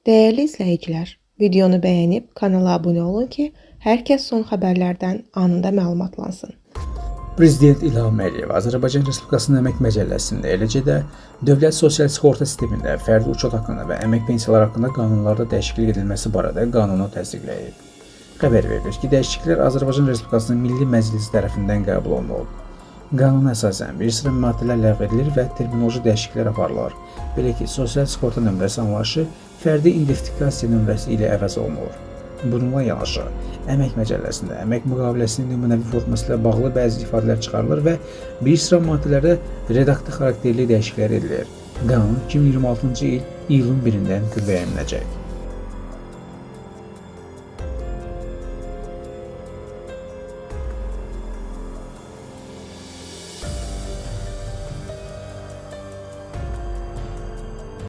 Değerli izləyicilər, videonu bəyənib kanala abunə olun ki, hər kəs son xəbərlərdən anında məlumatlansın. Prezident İlham Əliyev Azərbaycan Respublikasının Əmək Məcəlləsində, eləcə də Dövlət Sosial Sığorta Sistemində fərdi uçot haqqında və əmək pensiyaları haqqında qanunlarda dəyişiklik edilməsi barədə qanunu təsdiqləyib. Xəbər verilir ki, dəyişikliklər Azərbaycan Respublikasının Milli Məclisi tərəfindən qəbul olunub. Qanuna əsasən bir sıra maddələr ləğv edilir və terminoloji dəyişikliklər aparılır. Belə ki, sosial sığorta nömrəsi anlayışı fərdi identifikasiya nömrəsi ilə əvəz olunur. Bununla yanaşı, Əmək Məcəlləsində əmək müqaviləsinin nümunəvi forması ilə bağlı bəzi ifadələr çıxarılır və bir sıra maddələrdə redaktiv xarakterli dəyişikliklər edilir. Qanun 2026-cı il iyulun 1-dən qüvvəyə minəcək.